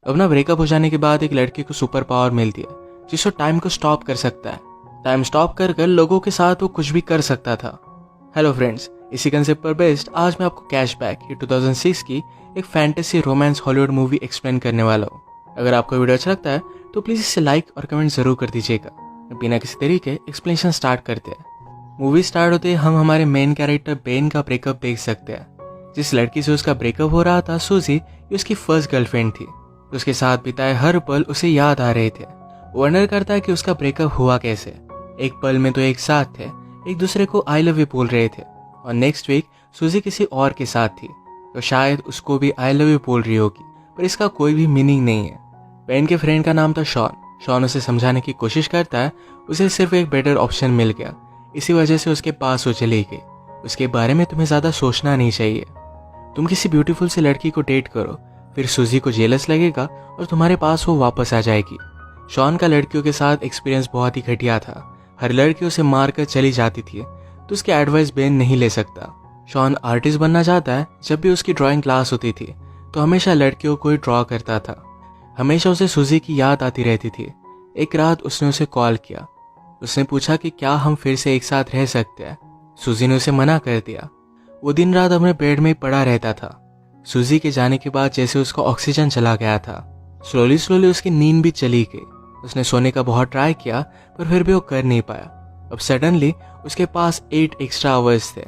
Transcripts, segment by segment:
अपना ब्रेकअप हो जाने के बाद एक लड़के को सुपर पावर मिलती है जिसको टाइम को स्टॉप कर सकता है। टाइम स्टॉप कर लोगों के साथ वो कुछ भी कर सकता था। हेलो फ्रेंड्स, इसी कंसेप्ट पर बेस्ड आज मैं आपको कैशबैक ये 2006 की एक fantasy romance Hollywood movie explain करने वाला हूँ। अगर आपको वीडियो अच्छा लगता है तो प्लीज़ इसे लाइक और कमेंट जरूर कर दीजिएगा। बिना किसी तरीके एक्सप्लेनेशन स्टार्ट करते हैं। मूवी स्टार्ट होते ही हम हमारे मेन कैरेक्टर बेन का ब्रेकअप देख सकते हैं। जिस लड़की से उसका ब्रेकअप हो रहा था सूजी, ये उसकी फर्स्ट गर्लफ्रेंड थी। उसके साथ बिताए हर पल उसे याद आ रहे थे। वो वंडर करता है कि उसका ब्रेकअप हुआ कैसे। एक पल में तो एक साथ थे, एक दूसरे को आई लव यू बोल रहे थे, और नेक्स्ट वीक सूजी किसी और के साथ थी तो शायद उसको भी आई लव यू बोल रही होगी, पर इसका कोई भी मीनिंग नहीं है। बेन के फ्रेंड का नाम था शॉन उसे समझाने की कोशिश करता है। उसे सिर्फ एक बेटर ऑप्शन मिल गया, इसी वजह से उसके पास वो चली गई। उसके बारे में तुम्हें ज़्यादा सोचना नहीं चाहिए। तुम किसी ब्यूटीफुल सी लड़की को डेट करो, फिर सूजी को जेलस लगेगा और तुम्हारे पास वो वापस आ जाएगी। शॉन का लड़कियों के साथ एक्सपीरियंस बहुत ही घटिया था। हर लड़की उसे मार कर चली जाती थी, तो उसकी एडवाइस बेन नहीं ले सकता। शॉन आर्टिस्ट बनना चाहता है। जब भी उसकी ड्राइंग क्लास होती थी तो हमेशा लड़कियों को ही ड्रॉ करता था। हमेशा उसे सूजी की याद आती रहती थी। एक रात उसने उसे कॉल किया। उसने पूछा कि क्या हम फिर से एक साथ रह सकते हैं। सूजी ने उसे मना कर दिया। वो दिन रात अपने बेड में ही पड़ा रहता था। सूजी के जाने के बाद जैसे उसका ऑक्सीजन चला गया था, स्लोली उसकी नींद भी चली गई। उसने सोने का बहुत ट्राई किया पर फिर भी वो कर नहीं पाया। अब सडनली उसके पास 8 एक्स्ट्रा आवर्स थे।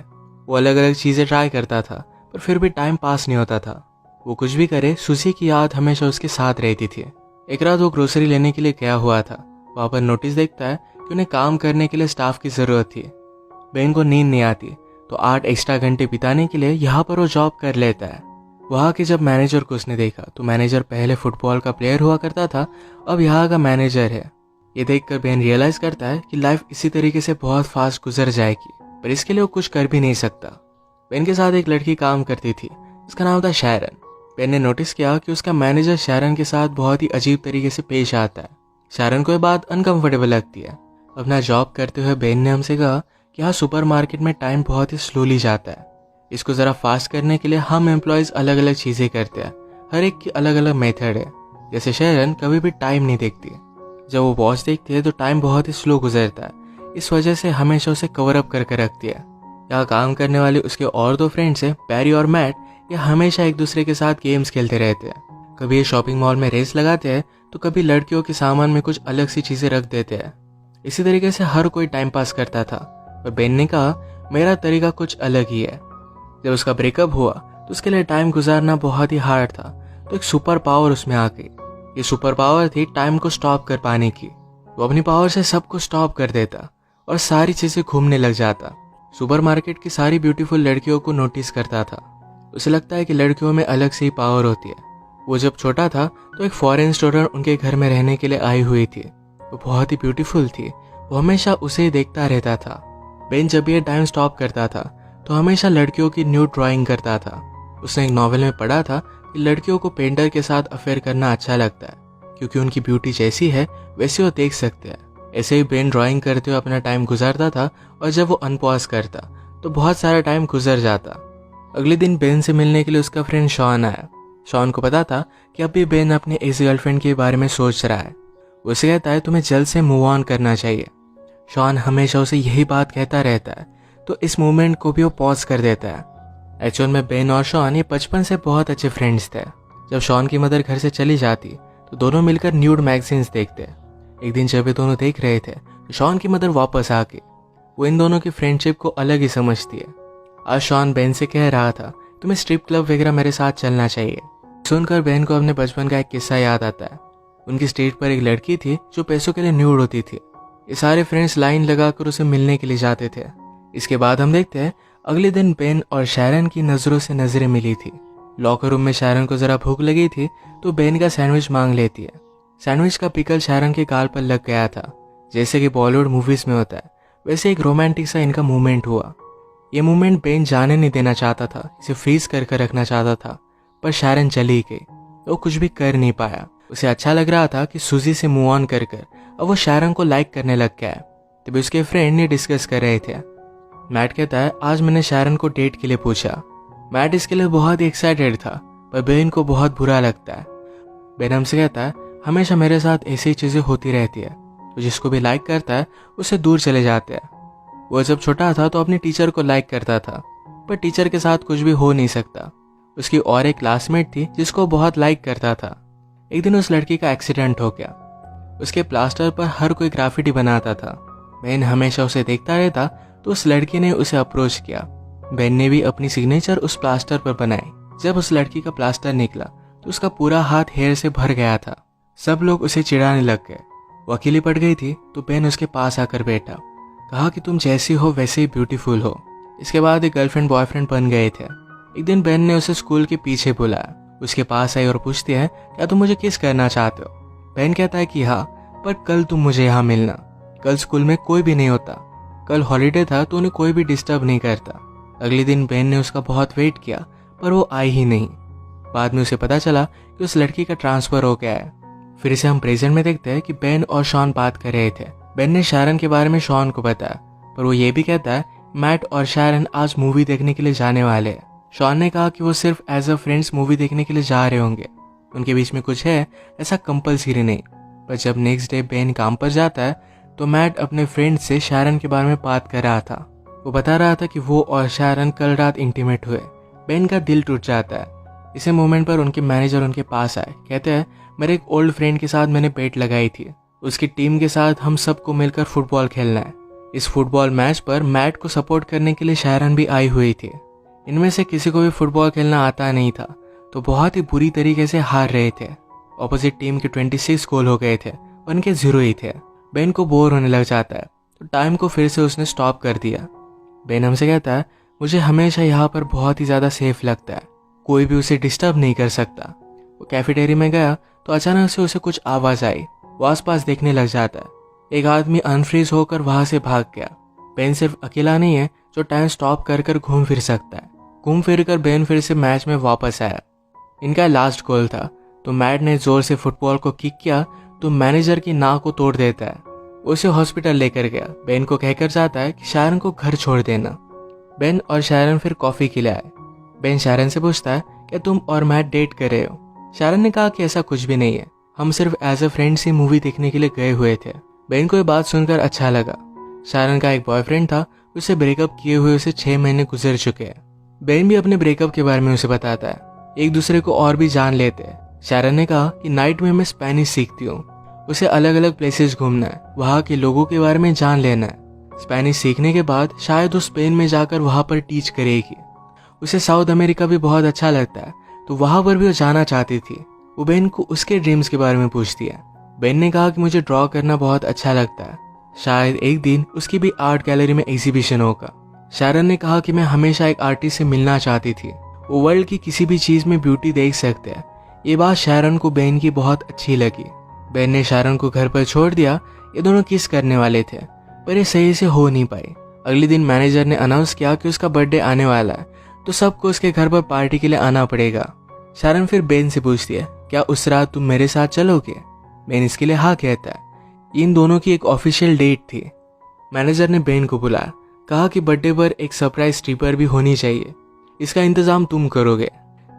वो अलग अलग चीज़ें ट्राई करता था पर फिर भी टाइम पास नहीं होता था। वो कुछ भी करे, सूजी की याद हमेशा उसके साथ रहती थी। एक रात वो ग्रोसरी लेने के लिए गया हुआ था। वहाँ पर नोटिस देखता है कि उन्हें काम करने के लिए स्टाफ की ज़रूरत थी। बेन को नींद नहीं आती तो 8 एक्स्ट्रा घंटे बिताने के लिए यहाँ पर वो जॉब कर लेता है। वहाँ के जब मैनेजर को उसने देखा तो मैनेजर पहले फुटबॉल का प्लेयर हुआ करता था, अब यहाँ का मैनेजर है। ये देखकर बेन रियलाइज करता है कि लाइफ इसी तरीके से बहुत फास्ट गुजर जाएगी, पर इसके लिए वो कुछ कर भी नहीं सकता। बेन के साथ एक लड़की काम करती थी, उसका नाम था शैरन। बेन ने नोटिस किया कि उसका मैनेजर शैरन के साथ बहुत ही अजीब तरीके से पेश आता है। शैरन को ये बात अनकंफर्टेबल लगती है। अपना जॉब करते हुए बेन ने हमसे कहा कि यहाँ सुपरमार्केट में टाइम बहुत ही स्लोली जाता है। इसको ज़रा फास्ट करने के लिए हम एम्प्लॉयज़ अलग अलग चीज़ें करते हैं। हर एक की अलग अलग मेथड है। जैसे शैरन कभी भी टाइम नहीं देखती। जब वो वॉच देखती है तो टाइम बहुत ही स्लो गुजरता है। इस वजह से हमेशा उसे कवर अप करके रखती है। यहाँ काम करने वाले उसके और 2 फ्रेंड्स हैं, बैरी और मैट। ये हमेशा एक दूसरे के साथ गेम्स खेलते रहते हैं। कभी ये शॉपिंग मॉल में रेस लगाते हैं तो कभी लड़कियों के सामान में कुछ अलग सी चीज़ें रख देते हैं। इसी तरीके से हर कोई टाइम पास करता था। पर बेन ने कहा मेरा तरीका कुछ अलग ही है। जब उसका ब्रेकअप हुआ तो उसके लिए टाइम गुजारना बहुत ही हार्ड था, तो एक सुपर पावर उसमें आ गई। ये सुपर पावर थी टाइम को स्टॉप कर पाने की। वो अपनी पावर से सबको स्टॉप कर देता और सारी चीज़ें घूमने लग जाता। सुपरमार्केट की सारी ब्यूटीफुल लड़कियों को नोटिस करता था। उसे लगता है कि लड़कियों में अलग से ही पावर होती है। वो जब छोटा था तो एक फॉरेन स्टूडेंट उनके घर में रहने के लिए आई हुई थी। वो बहुत ही ब्यूटीफुल थी। वो हमेशा उसे ही देखता रहता था। बेन जब ये टाइम स्टॉप करता था तो हमेशा लड़कियों की न्यू ड्राइंग करता था। उसने एक नॉवेल में पढ़ा था कि लड़कियों को पेंटर के साथ अफेयर करना अच्छा लगता है, क्योंकि उनकी ब्यूटी जैसी है वैसे वो देख सकते हैं। ऐसे ही बेन ड्राइंग करते हुए अपना टाइम गुजारता था, और जब वो अनपॉज करता तो बहुत सारा टाइम गुजर जाता। अगले दिन बेन से मिलने के लिए उसका फ्रेंड शॉन आया। शॉन को पता था कि अभी बेन अपने इस गर्लफ्रेंड के बारे में सोच रहा है। उसे कहता है तुम्हें जल्द से मूव ऑन करना चाहिए। शॉन हमेशा उसे यही बात कहता रहता है, तो इस मूवमेंट को भी वो पॉज कर देता है। एक्चुअल में बेन और शॉन ये बचपन से बहुत अच्छे फ्रेंड्स थे। जब शॉन की मदर घर से चली जाती तो दोनों मिलकर न्यूड मैगजीन्स देखते। एक दिन जब ये दोनों देख रहे थे तो शॉन की मदर वापस आ गई। वो इन दोनों की फ्रेंडशिप को अलग ही समझती है। आज शॉन बेन से कह रहा था तुम्हें स्ट्रिप क्लब वगैरह मेरे साथ चलना चाहिए। सुनकर बेन को अपने बचपन का एक किस्सा याद आता है। उनकी स्ट्रीट पर एक लड़की थी जो पैसों के लिए न्यूड होती थी। ये सारे फ्रेंड्स लाइन लगाकर उसे मिलने के लिए जाते थे। इसके बाद हम देखते हैं अगले दिन बेन और शैरन की नज़रों से नजरें मिली थी। लॉकर रूम में शैरन को जरा भूख लगी थी तो बेन का सैंडविच मांग लेती है। सैंडविच का पिकल शैरन के गाल पर लग गया था। जैसे कि बॉलीवुड मूवीज में होता है वैसे एक रोमांटिक सा इनका मूवमेंट हुआ। ये मूवमेंट बेन जाने नहीं देना चाहता था, इसे फ्रीज करके रखना चाहता था, पर शैरन चली गई। वो कुछ भी कर नहीं पाया। उसे अच्छा लग रहा था कि सूजी से मूव ऑन कर अब वो शैरन को लाइक करने लग गया है। तभी उसके फ्रेंड ने डिस्कस कर रहे थे। मैट कहता है आज मैंने शैरन को डेट के लिए पूछा। मैट इसके लिए बहुत ही एक्साइटेड था, पर बेन को बहुत बुरा लगता है। बेन हमसे कहता है हमेशा मेरे साथ ऐसी चीज़ें होती रहती है, तो जिसको भी लाइक करता है उससे दूर चले जाते हैं। वो जब छोटा था तो अपनी टीचर को लाइक करता था, पर टीचर के साथ कुछ भी हो नहीं सकता। उसकी और एक क्लासमेट थी जिसको बहुत लाइक करता था। एक दिन उस लड़की का एक्सीडेंट हो गया। उसके प्लास्टर पर हर कोई ग्राफिटी बनाता था। बेन हमेशा उसे देखता रहता, तो उस लड़की ने उसे अप्रोच किया। बेन ने भी अपनी सिग्नेचर उस प्लास्टर पर बनाई। जब उस लड़की का प्लास्टर निकला तो उसका पूरा हाथ हेयर से भर गया था। सब लोग उसे चिढ़ाने लग गए। वो अकेली पड़ गई थी, तो बेन उसके पास आकर बैठा, कहा कि तुम जैसी हो वैसे ही ब्यूटीफुल हो। इसके बाद एक गर्लफ्रेंड बॉयफ्रेंड बन गए थे। एक दिन बेन ने उसे स्कूल के पीछे बुलाया, उसके पास आई और पूछती है क्या तुम मुझे किस करना चाहते हो। बेन कहता है कि हाँ, पर कल तुम मुझे यहाँ मिलना। कल स्कूल में कोई भी नहीं होता। कल हॉलीडे था तो उन्हें कोई भी डिस्टर्ब नहीं करता। अगले दिन बेन ने उसका बहुत वेट किया, पर वो आई ही नहीं। बाद में उसे पता चला कि उस लड़की का ट्रांसफर हो गया है। फिर से हम प्रेजेंट में देखते हैं कि बेन और शॉन बात कर रहे थे। बेन ने शैरन के बारे में शॉन को बताया, पर वो ये भी कहता है मैट और शैरन आज मूवी देखने के लिए जाने वाले हैं। शॉन ने कहा कि वो सिर्फ एज अ फ्रेंड्स मूवी देखने के लिए जा रहे होंगे, उनके बीच में कुछ है ऐसा कंपल्सरी नहीं। पर जब नेक्स्ट डे बेन काम पर जाता है तो मैट अपने फ्रेंड से शैरन के बारे में बात कर रहा था। वो बता रहा था कि वो और शैरन कल रात इंटीमेट हुए। बेन का दिल टूट जाता है। इसी मोमेंट पर उनके मैनेजर उनके पास आए, कहते हैं मेरे एक ओल्ड फ्रेंड के साथ मैंने बेट लगाई थी, उसकी टीम के साथ हम सबको मिलकर फुटबॉल खेलना है। इस फुटबॉल मैच पर मैट को सपोर्ट करने के लिए शैरन भी आई हुई थी। इनमें से किसी को भी फुटबॉल खेलना आता नहीं था, तो बहुत ही बुरी तरीके से हार रहे थे। ऑपोजिट टीम के 26 गोल हो गए थे, उनके 0 ही थे। बेन को बोर होने लग जाता है, तो टाइम को फिर से उसने स्टॉप कर दिया। बेन हमसे कहता है मुझे हमेशा यहाँ पर बहुत ही ज़्यादा सेफ लगता है, कोई भी उसे डिस्टर्ब नहीं कर सकता। वो कैफेटेरिया में गया तो अचानक से उसे कुछ आवाज़ आई। वो आसपास देखने लग जाता है। एक आदमी अनफ्रीज होकर वहां से भाग गया। बेन सिर्फ अकेला नहीं है जो टाइम स्टॉप कर कर घूम फिर सकता है। घूम फिर कर बेन फिर से मैच में वापस आया। इनका लास्ट गोल था, तो मैट ने जोर से फुटबॉल को किक किया तो मैनेजर की नाक को तोड़ देता है। उसे हॉस्पिटल लेकर गया। बेन को कहकर जाता है कि शैरन को घर छोड़ देना। बेन और शैरन फिर कॉफी के लिए आए। बेन शैरन से पूछता है कि तुम और मैट डेट कर रहे हो। शैरन ने कहा कि ऐसा कुछ भी नहीं है, हम सिर्फ एज अ फ्रेंड्स ही मूवी देखने के लिए गए हुए थे। बेन को ये बात सुनकर अच्छा लगा। शैरन का एक बॉयफ्रेंड था, उसे ब्रेकअप किए हुए उसे 6 महीने गुजर चुके हैं। बेन भी अपने ब्रेकअप के बारे में उसे बताता है। एक दूसरे को और भी जान लेते हैं। शैरन ने कहा कि नाइट में मैं स्पेनिश सीखती हूँ, उसे अलग अलग प्लेसेस घूमना है, वहाँ के लोगों के बारे में जान लेना है। स्पेनिश सीखने के बाद शायद वो स्पेन में जाकर वहाँ पर टीच करेगी। उसे साउथ अमेरिका भी बहुत अच्छा लगता है, तो वहाँ पर भी वो जाना चाहती थी। वो बेन को उसके ड्रीम्स के बारे में पूछती है। बेन ने कहा कि मुझे ड्रॉ करना बहुत अच्छा लगता है, शायद एक दिन उसकी भी आर्ट गैलरी में एग्जीबिशन होगा। शैरन ने कहा कि मैं हमेशा एक आर्टिस्ट से मिलना चाहती थी, वो वर्ल्ड की किसी भी चीज में ब्यूटी देख सकते हैं। ये बात शैरन को बेन की बहुत अच्छी लगी। बेन ने शैरन को घर पर छोड़ दिया। ये दोनों किस करने वाले थे, पर ये सही से हो नहीं पाई। अगले दिन मैनेजर ने अनाउंस किया कि उसका बर्थडे आने वाला है, तो सबको उसके घर पर पार्टी के लिए आना पड़ेगा। शैरन फिर बेन से पूछती है क्या उस रात तुम मेरे साथ चलोगे। बेन इसके लिए हाँ कहता है। इन दोनों की एक ऑफिशियल डेट थी। मैनेजर ने बेन को बुलाया, कहा कि बर्थडे पर एक सरप्राइज स्ट्रिपर भी होनी चाहिए, इसका इंतजाम तुम करोगे।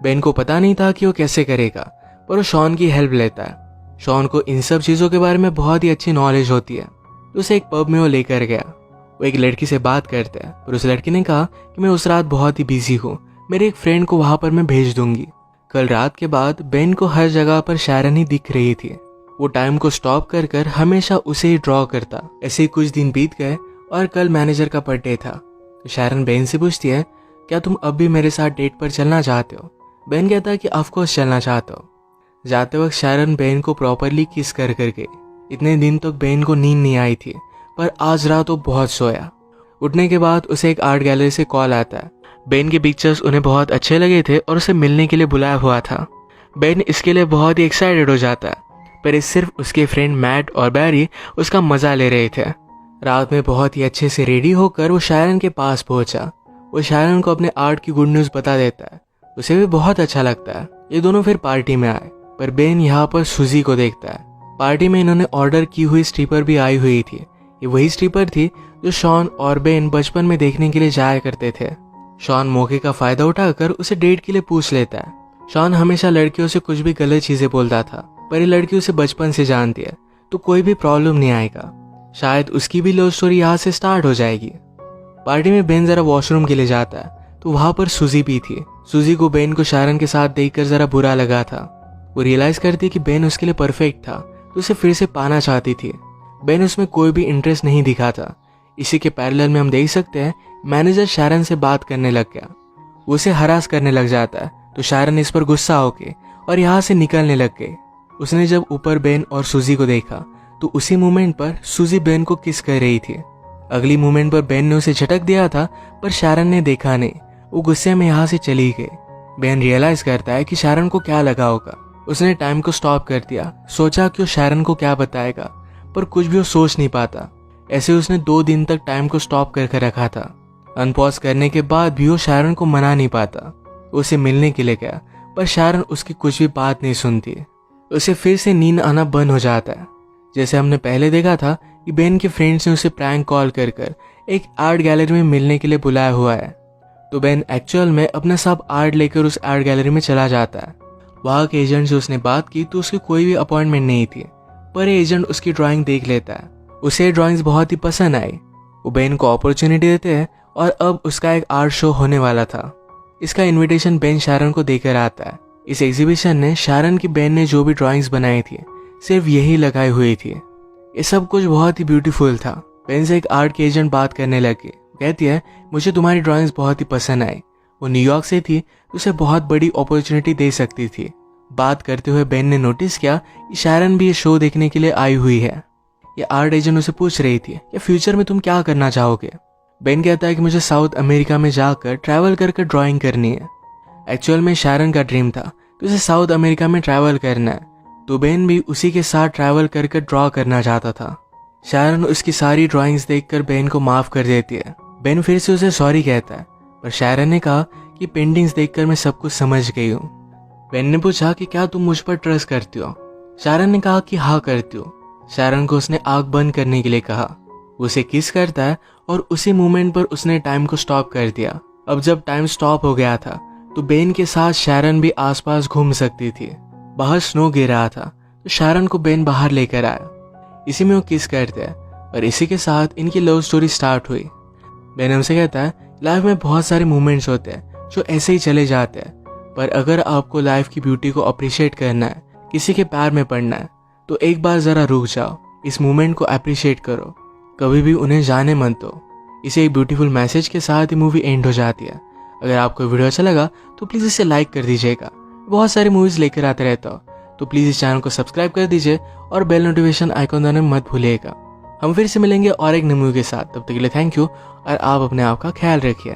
बेन को पता नहीं था कि वो कैसे करेगा, पर वो शॉन की हेल्प लेता है। शॉन को इन सब चीज़ों के बारे में बहुत ही अच्छी नॉलेज होती है, तो उसे एक पब में वो लेकर गया। वो एक लड़की से बात करता है, पर उस लड़की ने कहा कि मैं उस रात बहुत ही बिजी हूँ, मेरे एक फ्रेंड को वहाँ पर मैं भेज दूंगी। कल रात के बाद बेन को हर जगह पर शैरन ही दिख रही थी। वो टाइम को स्टॉप कर कर हमेशा उसे ही ड्रॉ करता। ऐसे ही कुछ दिन बीत गए और कल मैनेजर का बर्थडे था। तो शैरन बेन से पूछती है क्या तुम अब भी मेरे साथ डेट पर चलना चाहते हो। बेन कहता है कि ऑफकोर्स चलना चाहता हो। जाते वक्त शैरन बेन को प्रॉपरली किस कर कर गई। इतने दिन तक बेन को नींद नहीं आई थी, पर आज रात वो बहुत सोया। उठने के बाद उसे एक आर्ट गैलरी से कॉल आता है। बेन के पिक्चर्स उन्हें बहुत अच्छे लगे थे और उसे मिलने के लिए बुलाया हुआ था। बेन इसके लिए बहुत ही एक्साइटेड हो जाता है, पर इस सिर्फ उसके फ्रेंड मैट और बैरी उसका मजा ले रहे थे। रात में बहुत ही अच्छे से रेडी होकर वो शैरन के पास पहुंचा। वो शैरन को अपने आर्ट की गुड न्यूज़ बता देता है, उसे भी बहुत अच्छा लगता है। ये दोनों फिर पार्टी में आए, पर बेन यहाँ पर सुजी को देखता है। पार्टी में इन्होंने ऑर्डर की हुई स्ट्रिपर भी आई हुई थी। ये वही स्ट्रिपर थी जो शॉन और बेन बचपन में देखने के लिए जाया करते थे। शॉन मौके का फायदा उठाकर उसे डेट के लिए पूछ लेता है। शॉन हमेशा लड़कियों से कुछ भी गलत चीजें बोलता था, पर ये लड़की उसे बचपन से जानती है, तो कोई भी प्रॉब्लम नहीं आएगा। शायद उसकी भी लव स्टोरी यहाँ से स्टार्ट हो जाएगी। पार्टी में बेन जरा वॉशरूम के लिए जाता है तो वहां पर सूजी भी थी। सूजी को बेन को शारन के साथ देखकर जरा बुरा लगा था। वो रियलाइज करती कि बेन उसके लिए परफेक्ट था, तो उसे फिर से पाना चाहती थी। बेन उसमें कोई भी इंटरेस्ट नहीं दिखा था। इसी के पैरेलल में हम देख सकते हैं मैनेजर शारन से बात करने लग गया। वो उसे हरास करने लग जाता है, तो शारन इस पर गुस्सा होके और यहाँ से निकलने लग गई। उसने जब ऊपर बेन और सूजी को देखा तो उसी मोमेंट पर सूजी बेन को किस कर रही थी। अगली मोमेंट पर बेन ने उसे झटक दिया था, पर शारन ने देखा नहीं। वो गुस्से में यहाँ से चली गई। बेन रियलाइज करता है कि शारन को क्या लगा होगा। उसने टाइम को स्टॉप कर दिया, सोचा कि वो शारन को क्या बताएगा, पर कुछ भी वो सोच नहीं पाता। ऐसे उसने 2 दिन तक टाइम को स्टॉप करके रखा था। अनपॉज करने के बाद भी वो शारन को मना नहीं पाता। उसे मिलने के लिए गया, पर शारन उसकी कुछ भी बात नहीं सुनती। उसे फिर से नींद आना बंद हो जाता है। जैसे हमने पहले देखा था कि बेन के फ्रेंड्स ने उसे प्रैंक कॉल कर एक आर्ट गैलरी में मिलने के लिए बुलाया हुआ है, तो बेन एक्चुअल में अपना सब आर्ट लेकर उस आर्ट गैलरी में चला जाता है। वहां के एजेंट से उसने बात की तो उसकी कोई भी अपॉइंटमेंट नहीं थी, पर एजेंट उसकी ड्राइंग देख लेता है। उसे ड्राइंग्स बहुत ही पसंद आई। वो बेन को अपॉर्चुनिटी देते हैं और अब उसका एक आर्ट शो होने वाला था। इसका इन्विटेशन बेन शारन को देकर आता है। इस एग्जीबिशन ने शारन की बेन ने जो भी ड्राइंग्स बनाई थी सिर्फ यही लगाई हुई थी। ये सब कुछ बहुत ही ब्यूटीफुल था। बेन से एक आर्ट की एजेंट बात करने लगी। कहती है, मुझे तुम्हारी ड्राइंग्स बहुत ही पसंद आई। वो न्यूयॉर्क से थी, उसे बहुत बड़ी अपॉर्चुनिटी दे सकती थी। बात करते हुए बेन ने नोटिस किया कि शारन भी ये शो देखने के लिए आई हुई है। ये आर्ट एजेंट उसे पूछ रही थी कि फ्यूचर में तुम क्या करना चाहोगे। बेन कहता है कि मुझे साउथ अमेरिका में जाकर ट्रैवल करके ड्राइंग करनी है। एक्चुअल में शारन का ड्रीम था कि उसे साउथ अमेरिका में ट्रैवल करना है, तो बेन भी उसी के साथ ट्रैवल करके ड्रॉ करना चाहता था। शारन उसकी सारी ड्राइंग्स देखकर बेन को माफ कर देती है। बेन फिर से उसे सॉरी कहता है, पर शारन ने कहा कि पेंटिंग्स देखकर मैं सब कुछ समझ गई हूँ। बेन ने पूछा कि क्या तुम मुझ पर ट्रस्ट करती हो। शारन ने कहा कि हाँ करती हूँ। शारन को उसने आंख बंद करने के लिए कहा। वो उसे किस करता है और उसी मोमेंट पर उसने टाइम को स्टॉप कर दिया। अब जब टाइम स्टॉप हो गया था तो बेन के साथ शारन भी आसपास घूम सकती थी। बाहर स्नो गिर रहा था, तो शारन को बेन बाहर लेकर आया। इसी में वो किस करते हैं और इसी के साथ इनकी लव स्टोरी स्टार्ट हुई। बेन हमसे कहता है, लाइफ में बहुत सारे मोमेंट्स होते हैं जो ऐसे ही चले जाते हैं, पर अगर आपको लाइफ की ब्यूटी को अप्रिशिएट करना है, किसी के प्यार में पड़ना है, तो एक बार जरा रुक जाओ, इस मोमेंट को अप्रिशिएट करो, कभी भी उन्हें जाने मत दो। इसे एक ब्यूटीफुल मैसेज के साथ ही मूवी एंड हो जाती है। अगर आपको वीडियो अच्छा लगा तो प्लीज़ इसे लाइक कर दीजिएगा। बहुत सारी मूवीज़ लेकर आते रहता हो, तो प्लीज़ इस चैनल को सब्सक्राइब कर दीजिए और बेल नोटिफिकेशन आइकॉन दबाना मत भूलिएगा। हम फिर से मिलेंगे और एक नई मूवी के साथ। तब तक के लिए थैंक यू और आप अपने आप का ख्याल रखिए।